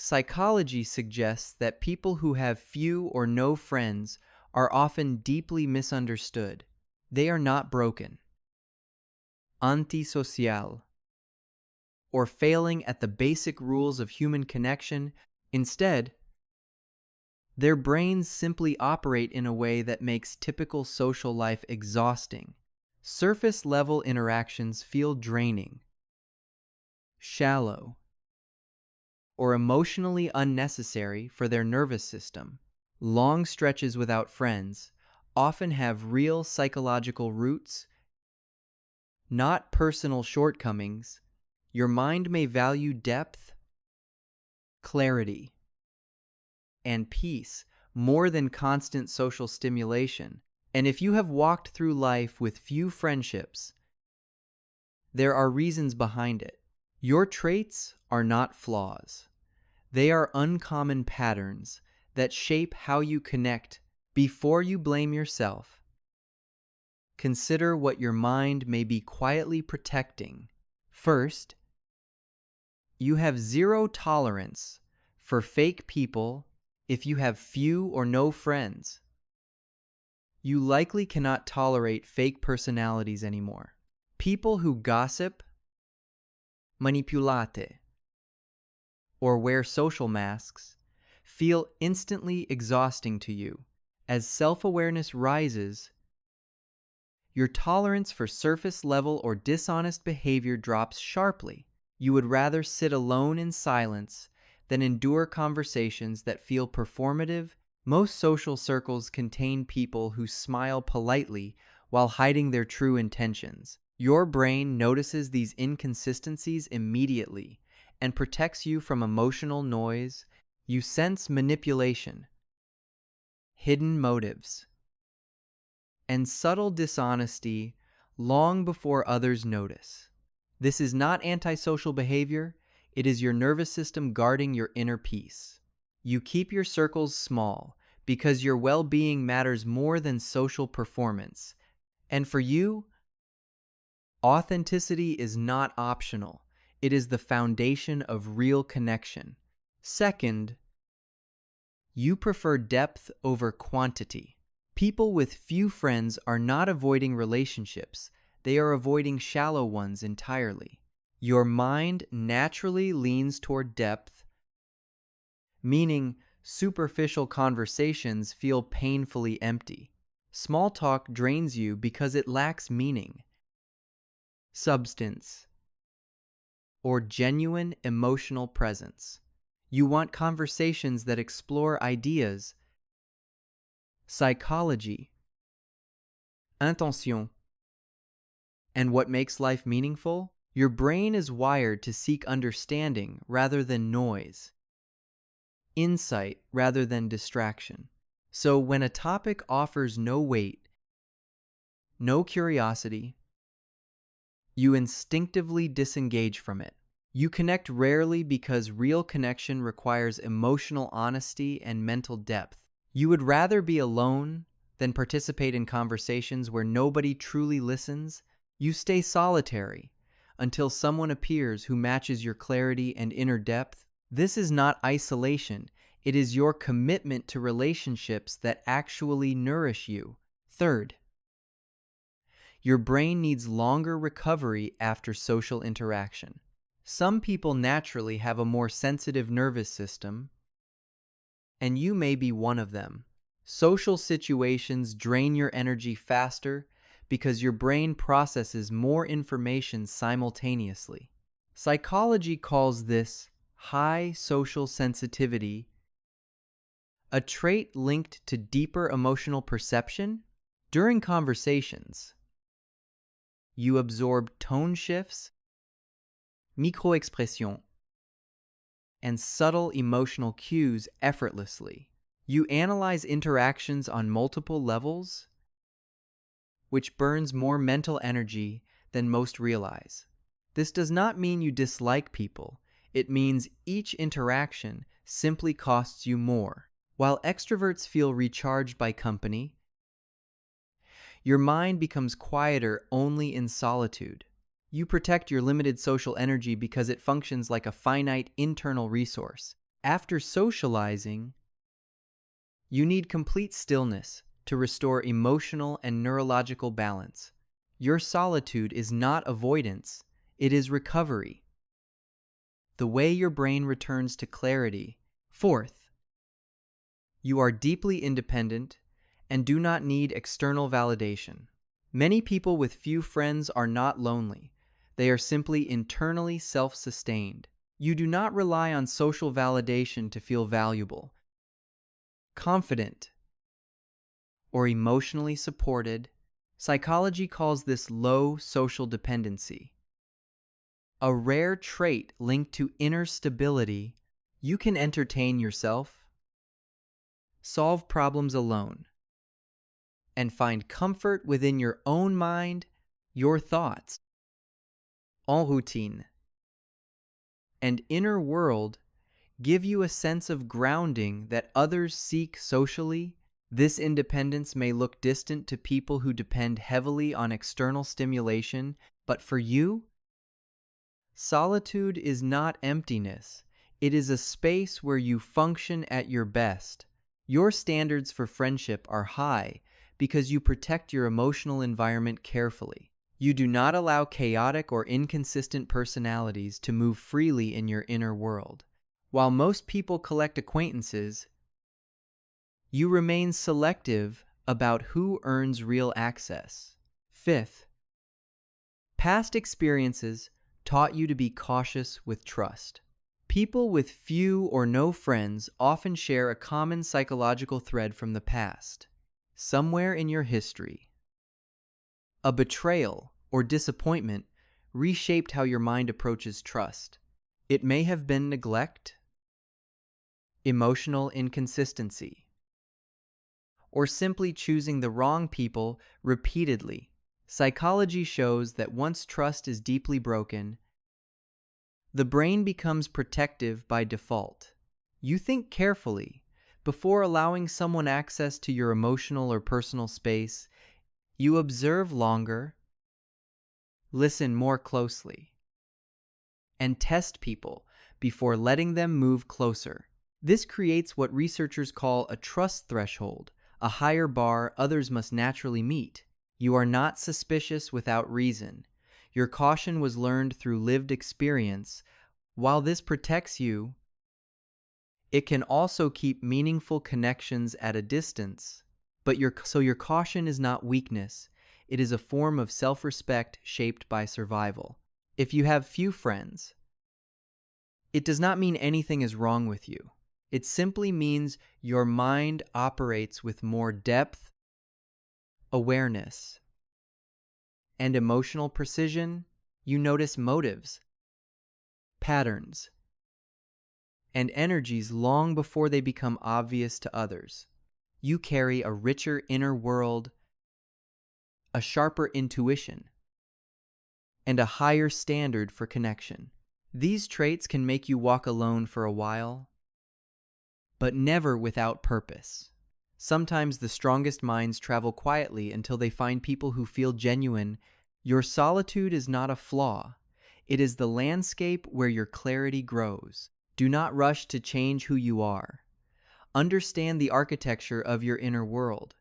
Psychology suggests that people who have few or no friends are often deeply misunderstood. They are not broken, antisocial, or failing at the basic rules of human connection. Instead, their brains simply operate in a way that makes typical social life exhausting. Surface-level interactions feel draining, shallow, or emotionally unnecessary for their nervous system. Long stretches without friends often have real psychological roots, not personal shortcomings. Your mind may value depth, clarity, and peace more than constant social stimulation. And if you have walked through life with few friendships, there are reasons behind it. Your traits are not flaws. They are uncommon patterns that shape how you connect. Before you blame yourself, consider what your mind may be quietly protecting. First, you have zero tolerance for fake people. If you have few or no friends, you likely cannot tolerate fake personalities anymore. People who gossip, manipulate, or wear social masks feel instantly exhausting to you. As self-awareness rises, your tolerance for surface-level or dishonest behavior drops sharply. You would rather sit alone in silence than endure conversations that feel performative. Most social circles contain people who smile politely while hiding their true intentions. Your brain notices these inconsistencies immediately and protects you from emotional noise. You sense manipulation, hidden motives, and subtle dishonesty long before others notice. This is not antisocial behavior, it is your nervous system guarding your inner peace. You keep your circles small because your well-being matters more than social performance. And for you, authenticity is not optional. It is the foundation of real connection. Second, you prefer depth over quantity. People with few friends are not avoiding relationships, they are avoiding shallow ones entirely. Your mind naturally leans toward depth, meaning superficial conversations feel painfully empty. Small talk drains you because it lacks meaning, substance, or genuine emotional presence. You want conversations that explore ideas, psychology, intention, and what makes life meaningful. Your brain is wired to seek understanding rather than noise, insight rather than distraction. So when a topic offers no weight, no curiosity, you instinctively disengage from it. You connect rarely because real connection requires emotional honesty and mental depth. You would rather be alone than participate in conversations where nobody truly listens. You stay solitary until someone appears who matches your clarity and inner depth. This is not isolation. It is your commitment to relationships that actually nourish you. Third, your brain needs longer recovery after social interaction. Some people naturally have a more sensitive nervous system, and you may be one of them. Social situations drain your energy faster because your brain processes more information simultaneously. Psychology calls this high social sensitivity, a trait linked to deeper emotional perception. During conversations, you absorb tone shifts, micro-expressions, and subtle emotional cues effortlessly. You analyze interactions on multiple levels, which burns more mental energy than most realize. This does not mean you dislike people. It means each interaction simply costs you more. While extroverts feel recharged by company, your mind becomes quieter only in solitude. You protect your limited social energy because it functions like a finite internal resource. After socializing, you need complete stillness to restore emotional and neurological balance. Your solitude is not avoidance, it is recovery. The way your brain returns to clarity. Fourth, you are deeply independent and do not need external validation. Many people with few friends are not lonely. They are simply internally self-sustained. You do not rely on social validation to feel valuable, confident, or emotionally supported. Psychology calls this low social dependency, a rare trait linked to inner stability. You can entertain yourself, solve problems alone, and find comfort within your own mind, your thoughts. En routine and inner world give you a sense of grounding that others seek socially. This independence may look distant to people who depend heavily on external stimulation, but for you, solitude is not emptiness. It is a space where you function at your best. Your standards for friendship are high because you protect your emotional environment carefully. You do not allow chaotic or inconsistent personalities to move freely in your inner world. While most people collect acquaintances, you remain selective about who earns real access. Fifth, past experiences taught you to be cautious with trust. People with few or no friends often share a common psychological thread from the past. Somewhere in your history, a betrayal or disappointment reshaped how your mind approaches trust. It may have been neglect, emotional inconsistency, or simply choosing the wrong people repeatedly. Psychology shows that once trust is deeply broken, the brain becomes protective by default. You think carefully before allowing someone access to your emotional or personal space. You observe longer, listen more closely, and test people before letting them move closer. This creates what researchers call a trust threshold, a higher bar others must naturally meet. You are not suspicious without reason. Your caution was learned through lived experience. While this protects you, it can also keep meaningful connections at a distance. But your caution is not weakness. It is a form of self-respect shaped by survival. If you have few friends, it does not mean anything is wrong with you. It simply means your mind operates with more depth, awareness, and emotional precision. You notice motives, patterns, and energies long before they become obvious to others. You carry a richer inner world, a sharper intuition, and a higher standard for connection. These traits can make you walk alone for a while, but never without purpose. Sometimes the strongest minds travel quietly until they find people who feel genuine. Your solitude is not a flaw. It is the landscape where your clarity grows. Do not rush to change who you are. Understand the architecture of your inner world.